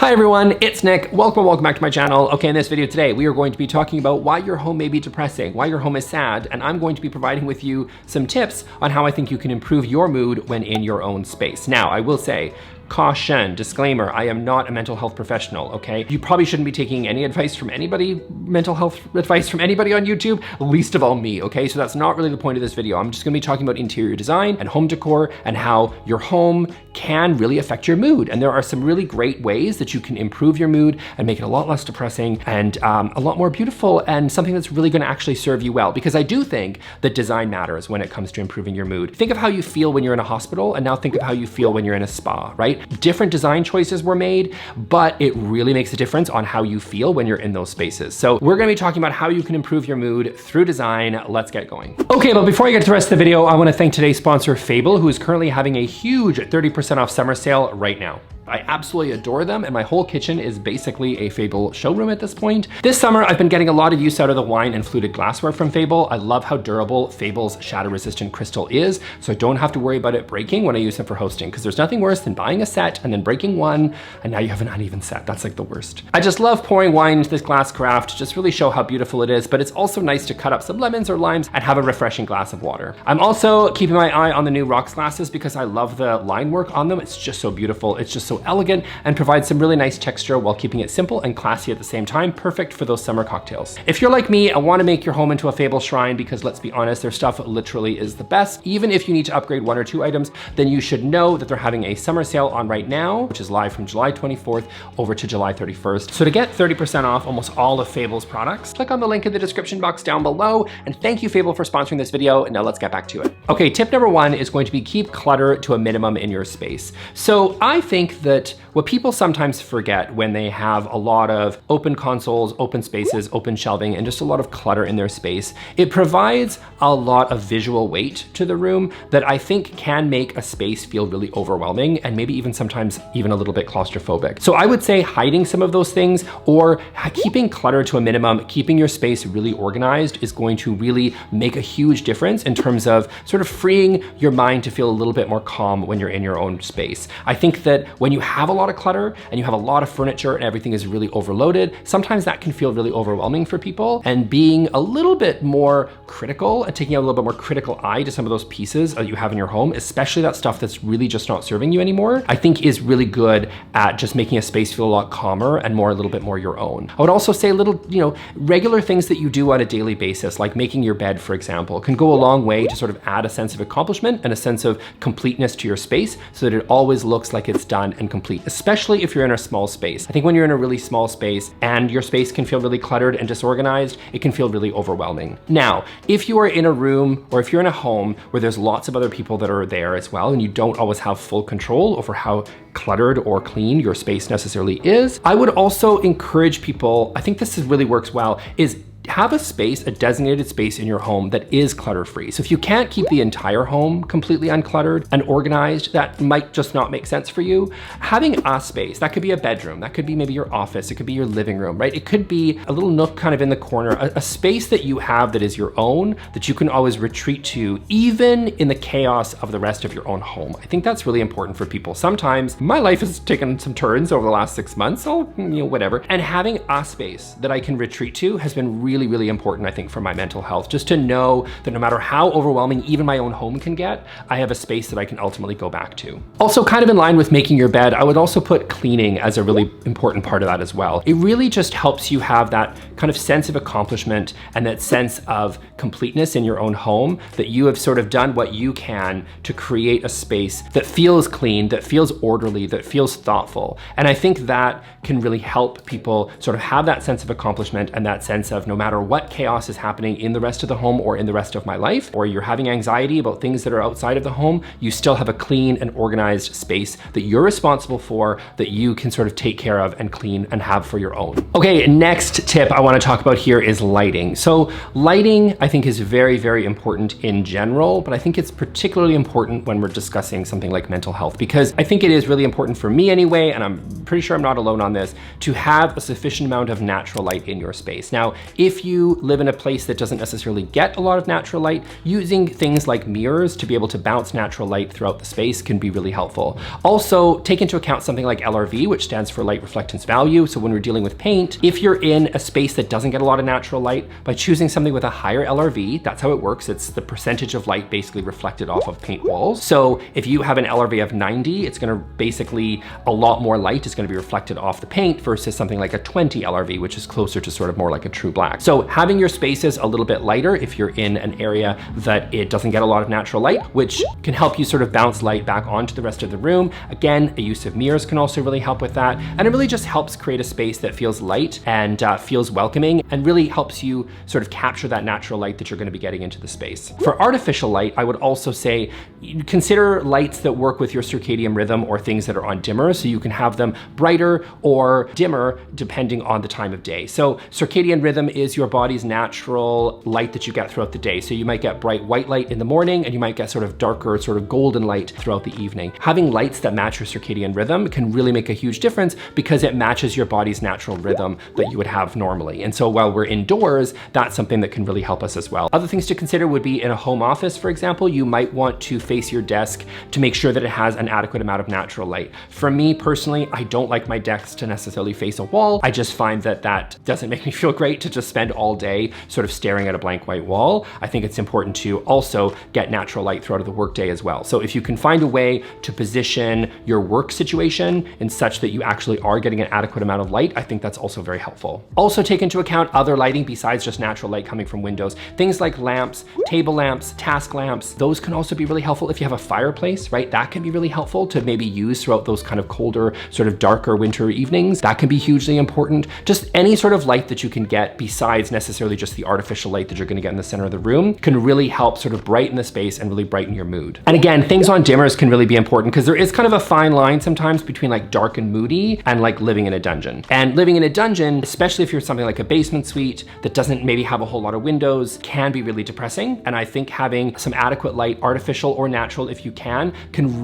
Hi everyone, it's Nick. Welcome back to my channel. Okay, in this video today, we are going to be talking about why your home may be depressing, why your home is sad, and I'm going to be providing with you some tips on how I think you can improve your mood when in your own space. Now, I will say, caution, disclaimer, I am not a mental health professional, okay? You probably shouldn't be taking any advice from anybody, mental health advice from anybody on YouTube, least of all me, okay? So that's not really the point of this video. I'm just gonna be talking about interior design and home decor and how your home can really affect your mood. And there are some really great ways that you can improve your mood and make it a lot less depressing and a lot more beautiful and something that's really gonna actually serve you well. Because I do think that design matters when it comes to improving your mood. Think of how you feel when you're in a hospital and now think of how you feel when you're in a spa, right? Different design choices were made, but it really makes a difference on how you feel when you're in those spaces. So we're gonna be talking about how you can improve your mood through design. Let's get going. Okay, but before I get to the rest of the video, I wanna thank today's sponsor, Fable, who is currently having a huge 30% off summer sale right now. I absolutely adore them, and my whole kitchen is basically a Fable showroom at this point. This summer, I've been getting a lot of use out of the wine and fluted glassware from Fable. I love how durable Fable's shatter-resistant crystal is, so I don't have to worry about it breaking when I use them for hosting, because there's nothing worse than buying a set and then breaking one, and now you have an uneven set. That's like the worst. I just love pouring wine into this glass carafe to just really show how beautiful it is, but it's also nice to cut up some lemons or limes and have a refreshing glass of water. I'm also keeping my eye on the new rocks glasses because I love the line work on them. It's just so beautiful. It's just so elegant and provides some really nice texture while keeping it simple and classy at the same time. Perfect for those summer cocktails. If you're like me and want to make your home into a Fable shrine, because let's be honest, their stuff literally is the best. Even if you need to upgrade one or two items, then you should know that they're having a summer sale on right now, which is live from July 24th over to July 31st. So to get 30% off almost all of Fable's products, click on the link in the description box down below. And thank you, Fable, for sponsoring this video. And now let's get back to it. Okay, tip number one is going to be keep clutter to a minimum in your space. So I think that what people sometimes forget when they have a lot of open consoles, open spaces, open shelving, and just a lot of clutter in their space, it provides a lot of visual weight to the room that I think can make a space feel really overwhelming and maybe even sometimes even a little bit claustrophobic. So I would say hiding some of those things or keeping clutter to a minimum, keeping your space really organized is going to really make a huge difference in terms of sort of freeing your mind to feel a little bit more calm when you're in your own space. I think that when you have a lot of clutter and you have a lot of furniture and everything is really overloaded, sometimes that can feel really overwhelming for people. And being a little bit more critical and taking a little bit more critical eye to some of those pieces that you have in your home, especially that stuff that's really just not serving you anymore, I think is really good at just making a space feel a lot calmer and more, a little bit more your own. I would also say little, regular things that you do on a daily basis, like making your bed, for example, can go a long way to sort of add a sense of accomplishment and a sense of completeness to your space so that it always looks like it's done and complete, especially if you're in a small space. I think when you're in a really small space and your space can feel really cluttered and disorganized, it can feel really overwhelming. Now, if you are in a room or if you're in a home where there's lots of other people that are there as well and you don't always have full control over how cluttered or clean your space necessarily is, I would also encourage people, I think this really works well, is have a space, a designated space in your home that is clutter-free. So if you can't keep the entire home completely uncluttered and organized, that might just not make sense for you. Having a space, that could be a bedroom, that could be maybe your office, it could be your living room, right? It could be a little nook kind of in the corner, a space that you have that is your own, that you can always retreat to, even in the chaos of the rest of your own home. I think that's really important for people. Sometimes my life has taken some turns over the last 6 months, so whatever. And having a space that I can retreat to has been really important, I think, for my mental health, just to know that no matter how overwhelming even my own home can get, I have a space that I can ultimately go back to. Also, kind of in line with making your bed, I would also put cleaning as a really important part of that as well. It really just helps you have that kind of sense of accomplishment and that sense of completeness in your own home, that you have sort of done what you can to create a space that feels clean, that feels orderly, that feels thoughtful. And I think that can really help people sort of have that sense of accomplishment and that sense of no matter what chaos is happening in the rest of the home or in the rest of my life, or you're having anxiety about things that are outside of the home, you still have a clean and organized space that you're responsible for, that you can sort of take care of and clean and have for your own. Okay, next tip I want to talk about here is lighting. So lighting, I think, is very important in general, but I think it's particularly important when we're discussing something like mental health, because I think it is really important for me anyway, and I'm pretty sure I'm not alone on this, to have a sufficient amount of natural light in your space. Now, if if you live in a place that doesn't necessarily get a lot of natural light, using things like mirrors to be able to bounce natural light throughout the space can be really helpful. Also, take into account something like LRV, which stands for light reflectance value. So when we're dealing with paint, if you're in a space that doesn't get a lot of natural light, by choosing something with a higher LRV, that's how it works. It's the percentage of light basically reflected off of paint walls. So if you have an LRV of 90, it's gonna basically, a lot more light is gonna be reflected off the paint versus something like a 20 LRV, which is closer to sort of more like a true black. So having your spaces a little bit lighter if you're in an area that it doesn't get a lot of natural light, which can help you sort of bounce light back onto the rest of the room. Again, a use of mirrors can also really help with that. And it really just helps create a space that feels light and feels welcoming, and really helps you sort of capture that natural light that you're gonna be getting into the space. For artificial light, I would also say, consider lights that work with your circadian rhythm or things that are on dimmer, so you can have them brighter or dimmer depending on the time of day. So circadian rhythm is your body's natural light that you get throughout the day. So you might get bright white light in the morning, and you might get sort of darker, sort of golden light throughout the evening. Having lights that match your circadian rhythm can really make a huge difference because it matches your body's natural rhythm that you would have normally. And so while we're indoors, that's something that can really help us as well. Other things to consider would be in a home office, for example, you might want to face your desk to make sure that it has an adequate amount of natural light. For me personally, I don't like my desk to necessarily face a wall. I just find that that doesn't make me feel great to just spend all day sort of staring at a blank white wall. I think it's important to also get natural light throughout the workday as well. So if you can find a way to position your work situation in such that you actually are getting an adequate amount of light, I think that's also very helpful. Also take into account other lighting besides just natural light coming from windows. Things like lamps, table lamps, task lamps, those can also be really helpful. If you have a fireplace, right, that can be really helpful to maybe use throughout those kind of colder, sort of darker winter evenings. That can be hugely important. Just any sort of light that you can get besides necessarily just the artificial light that you're gonna get in the center of the room can really help sort of brighten the space and really brighten your mood. And again, things on dimmers can really be important because there is kind of a fine line sometimes between like dark and moody and like living in a dungeon. And living in a dungeon, especially if you're something like a basement suite that doesn't maybe have a whole lot of windows, can be really depressing. And I think having some adequate light, artificial or natural if you can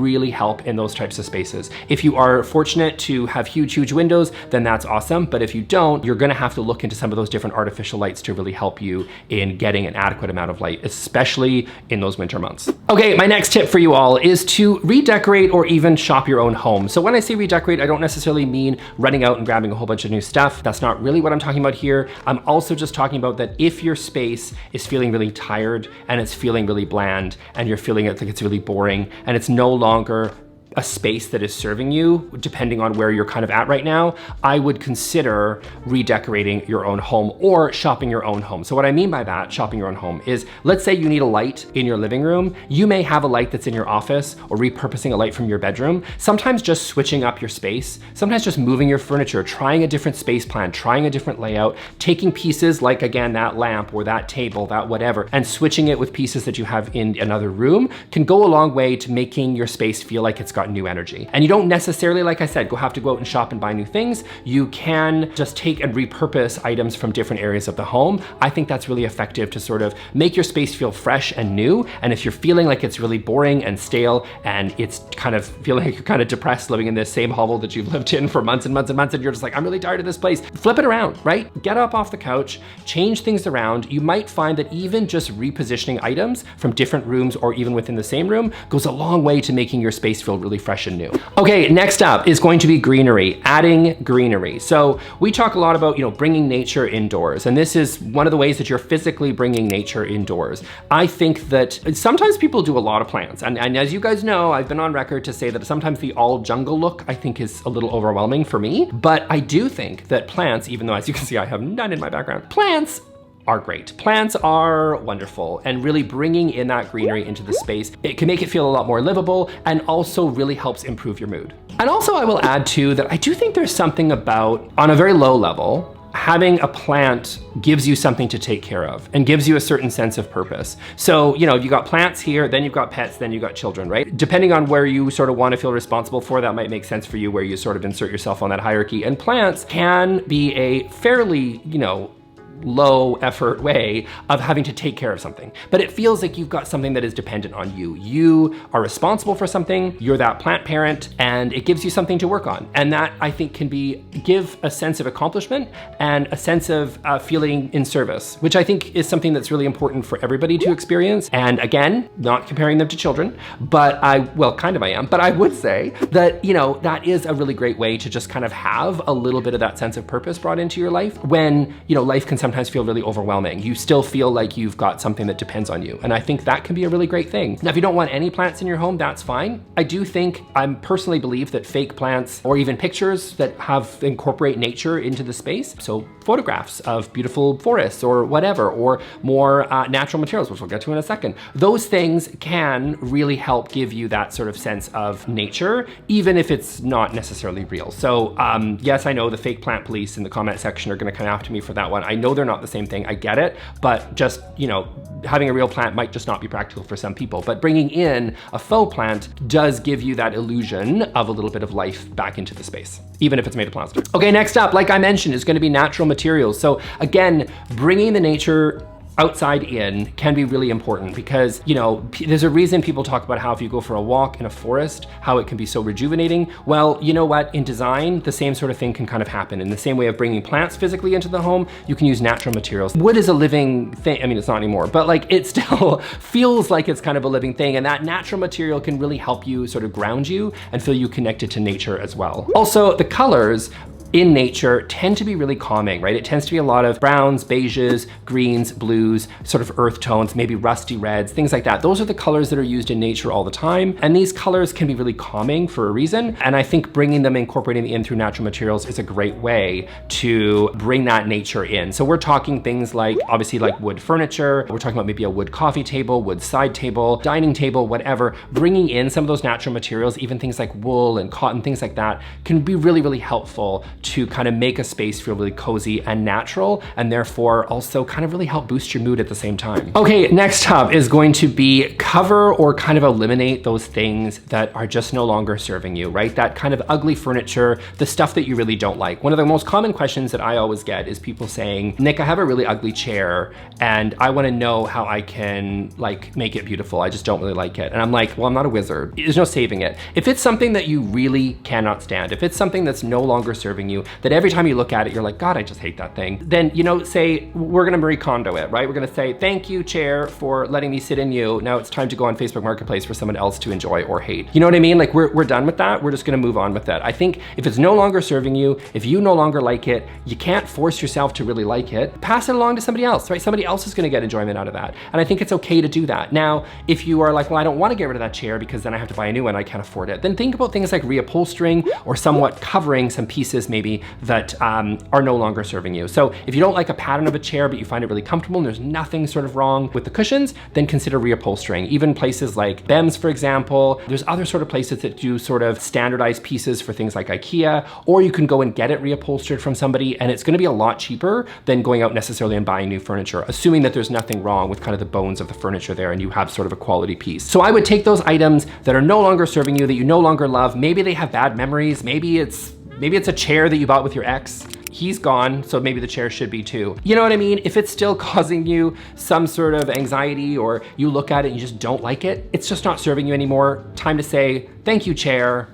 really help in those types of spaces. If you are fortunate to have huge windows, then that's awesome. But if you don't, you're gonna have to look into some of those different artificial lights to really help you in getting an adequate amount of light, especially in those winter months. Okay, my next tip for you all is to redecorate or even shop your own home. So when I say redecorate, I don't necessarily mean running out and grabbing a whole bunch of new stuff. That's not really what I'm talking about here. I'm also just talking about that if your space is feeling really tired and it's feeling really bland and you're feeling it like it's really boring and it's no longer a space that is serving you, depending on where you're kind of at right now, I would consider redecorating your own home or shopping your own home. So what I mean by that, shopping your own home, is let's say you need a light in your living room. You may have a light that's in your office or repurposing a light from your bedroom. Sometimes just switching up your space, sometimes just moving your furniture, trying a different space plan, trying a different layout, taking pieces like, again, that lamp or that table, that whatever, and switching it with pieces that you have in another room can go a long way to making your space feel like it's got new energy. And you don't necessarily, like I said, have to go out and shop and buy new things. You can just take and repurpose items from different areas of the home. I think that's really effective to sort of make your space feel fresh and new. And if you're feeling like it's really boring and stale and it's kind of feeling like you're kind of depressed living in this same hovel that you've lived in for months and months and months, and you're just like, I'm really tired of this place, flip it around, right? Get up off the couch, change things around. You might find that even just repositioning items from different rooms or even within the same room goes a long way to making your space feel really fresh and new. Okay, next up is going to be greenery, adding greenery. So we talk a lot about, bringing nature indoors, and this is one of the ways that you're physically bringing nature indoors. I think that sometimes people do a lot of plants, and as you guys know, I've been on record to say that sometimes the all jungle look I think is a little overwhelming for me, but I do think that plants, even though as you can see I have none in my background, plants are great. Plants are wonderful, and really bringing in that greenery into the space, it can make it feel a lot more livable and also really helps improve your mood. And also I will add too that I do think there's something about, on a very low level, having a plant gives you something to take care of and gives you a certain sense of purpose. So, you got plants here, then you've got pets, then you've got children, right? Depending on where you sort of want to feel responsible for, that might make sense for you where you sort of insert yourself on that hierarchy. And plants can be a fairly, low effort way of having to take care of something. But it feels like you've got something that is dependent on you. You are responsible for something, you're that plant parent, and it gives you something to work on. And that, I think, can give a sense of accomplishment and a sense of feeling in service, which I think is something that's really important for everybody to experience. And again, not comparing them to children, but well, kind of I am, but I would say that, you know, that is a really great way to just kind of have a little bit of that sense of purpose brought into your life when, you know, life can sometimes feel really overwhelming. You still feel like you've got something that depends on you. And I think that can be a really great thing. Now, if you don't want any plants in your home, that's fine. I do think, I personally believe that fake plants or even pictures that incorporate nature into the space, so photographs of beautiful forests or whatever, or more natural materials, which we'll get to in a second, those things can really help give you that sort of sense of nature, even if it's not necessarily real. So yes, I know the fake plant police in the comment section are gonna come after me for that one. I know they're not the same thing, I get it, but just, you know, having a real plant might just not be practical for some people, but bringing in a faux plant does give you that illusion of a little bit of life back into the space, even if it's made of plastic. Okay, next up, like I mentioned, is gonna be natural materials. So again, bringing the nature outside in can be really important because, you know, there's a reason people talk about how if you go for a walk in a forest, how it can be so rejuvenating. Well, you know what, in design, the same sort of thing can kind of happen. In the same way of bringing plants physically into the home, you can use natural materials. Wood is a living thing. I mean, it's not anymore, but like it still feels like it's kind of a living thing, and that natural material can really help you sort of ground you and feel you connected to nature as well. Also, the colors in nature tend to be really calming, right? It tends to be a lot of browns, beiges, greens, blues, sort of earth tones, maybe rusty reds, things like that. Those are the colors that are used in nature all the time. And these colors can be really calming for a reason. And I think bringing them, incorporating them in through natural materials is a great way to bring that nature in. So we're talking things like, obviously like wood furniture. We're talking about maybe a wood coffee table, wood side table, dining table, whatever. Bringing in some of those natural materials, even things like wool and cotton, things like that, can be really, really helpful to kind of make a space feel really cozy and natural, and therefore also kind of really help boost your mood at the same time. Okay, next up is going to be cover or kind of eliminate those things that are just no longer serving you, right? That kind of ugly furniture, the stuff that you really don't like. One of the most common questions that I always get is people saying, Nick, I have a really ugly chair and I want to know how I can like make it beautiful. I just don't really like it. And I'm like, well, I'm not a wizard. There's no saving it. If it's something that you really cannot stand, if it's something that's no longer serving you, that every time you look at it, you're like, God, I just hate that thing. Then, you know, say, we're gonna Marie Kondo it, right? We're gonna say, thank you, chair, for letting me sit in you. Now it's time to go on Facebook Marketplace for someone else to enjoy or hate. You know what I mean? Like we're done with that. We're just gonna move on with that. I think if it's no longer serving you, if you no longer like it, you can't force yourself to really like it. Pass it along to somebody else, right? Somebody else is gonna get enjoyment out of that. And I think it's okay to do that. Now, if you are like, well, I don't wanna get rid of that chair because then I have to buy a new one, I can't afford it, then think about things like reupholstering or somewhat covering some pieces maybe that are no longer serving you. So if you don't like a pattern of a chair, but you find it really comfortable and there's nothing sort of wrong with the cushions, then consider reupholstering. Even places like BEMS, for example, there's other sort of places that do sort of standardized pieces for things like IKEA, or you can go and get it reupholstered from somebody, and it's gonna be a lot cheaper than going out necessarily and buying new furniture, assuming that there's nothing wrong with kind of the bones of the furniture there and you have sort of a quality piece. So I would take those items that are no longer serving you, that you no longer love. Maybe they have bad memories. Maybe it's a chair that you bought with your ex. He's gone, so maybe the chair should be too. You know what I mean? If it's still causing you some sort of anxiety or you look at it and you just don't like it, it's just not serving you anymore. Time to say, thank you, chair.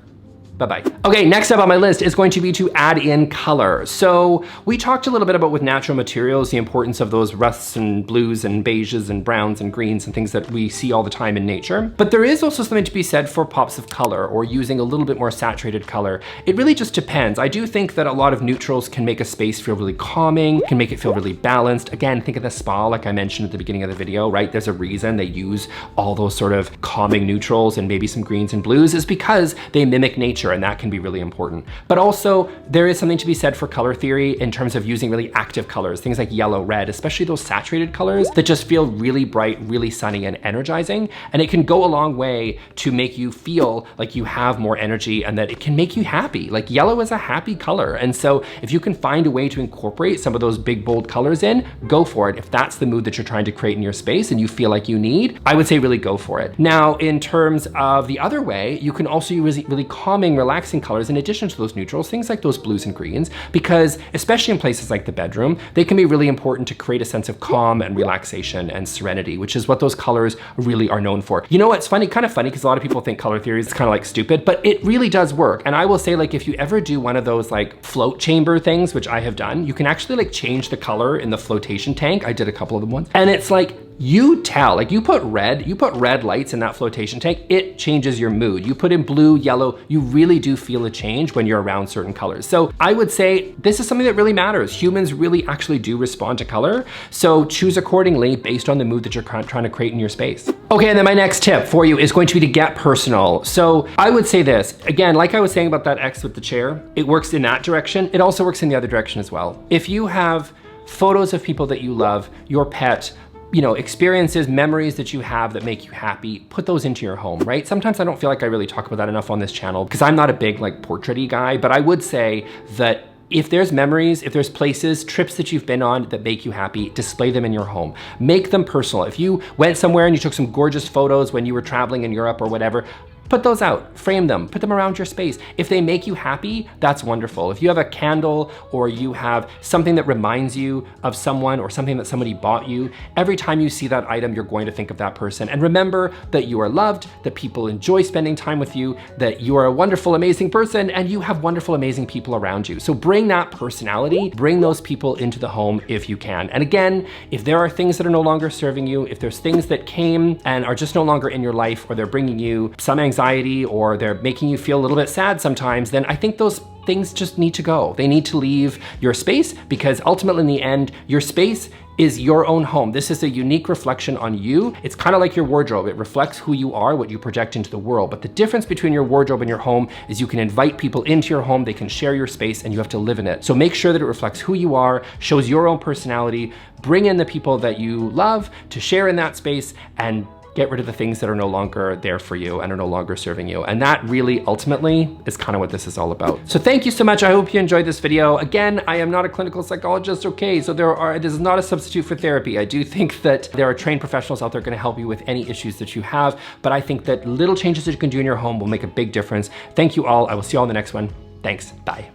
Bye-bye. Okay, next up on my list is going to be to add in color. So we talked a little bit about with natural materials, the importance of those rusts and blues and beiges and browns and greens and things that we see all the time in nature. But there is also something to be said for pops of color or using a little bit more saturated color. It really just depends. I do think that a lot of neutrals can make a space feel really calming, can make it feel really balanced. Again, think of the spa, like I mentioned at the beginning of the video, right? There's a reason they use all those sort of calming neutrals and maybe some greens and blues is because they mimic nature, and that can be really important. But also there is something to be said for color theory in terms of using really active colors, things like yellow, red, especially those saturated colors that just feel really bright, really sunny and energizing. And it can go a long way to make you feel like you have more energy and that it can make you happy. Like yellow is a happy color. And so if you can find a way to incorporate some of those big, bold colors in, go for it. If that's the mood that you're trying to create in your space and you feel like you need, I would say really go for it. Now, in terms of the other way, you can also use really calming calming, relaxing colors in addition to those neutrals, things like those blues and greens, because especially in places like the bedroom, they can be really important to create a sense of calm and relaxation and serenity, which is what those colors really are known for. You know what's funny, kind of funny, because a lot of people think color theory is kind of like stupid, but it really does work. And I will say, like, if you ever do one of those like float chamber things, which I have done, you can actually like change the color in the flotation tank. I did a couple of them once, and it's like, you tell, like you put red lights in that flotation tank, it changes your mood. You put in blue, yellow, you really do feel a change when you're around certain colors. So I would say this is something that really matters. Humans really actually do respond to color. So choose accordingly based on the mood that you're trying to create in your space. Okay, and then my next tip for you is going to be to get personal. So I would say this, again, like I was saying about that X with the chair, it works in that direction. It also works in the other direction as well. If you have photos of people that you love, your pet, you know, experiences, memories that you have that make you happy, put those into your home, right? Sometimes I don't feel like I really talk about that enough on this channel because I'm not a big like portrait-y guy, but I would say that if there's memories, if there's places, trips that you've been on that make you happy, display them in your home. Make them personal. If you went somewhere and you took some gorgeous photos when you were traveling in Europe or whatever, put those out, frame them, put them around your space. If they make you happy, that's wonderful. If you have a candle or you have something that reminds you of someone or something that somebody bought you, every time you see that item, you're going to think of that person. And remember that you are loved, that people enjoy spending time with you, that you are a wonderful, amazing person, and you have wonderful, amazing people around you. So bring that personality, bring those people into the home if you can. And again, if there are things that are no longer serving you, if there's things that came and are just no longer in your life, or they're bringing you some anxiety, or they're making you feel a little bit sad sometimes, then I think those things just need to go. They need to leave your space, because ultimately in the end, your space is your own home. This is a unique reflection on you. It's kind of like your wardrobe. It reflects who you are, what you project into the world. But the difference between your wardrobe and your home is you can invite people into your home, they can share your space, and you have to live in it. So make sure that it reflects who you are, shows your own personality, bring in the people that you love to share in that space, and get rid of the things that are no longer there for you and are no longer serving you. And that really ultimately is kind of what this is all about. So thank you so much. I hope you enjoyed this video. Again, I am not a clinical psychologist, okay? So this is not a substitute for therapy. I do think that there are trained professionals out there gonna help you with any issues that you have, but I think that little changes that you can do in your home will make a big difference. Thank you all. I will see you all in the next one. Thanks, bye.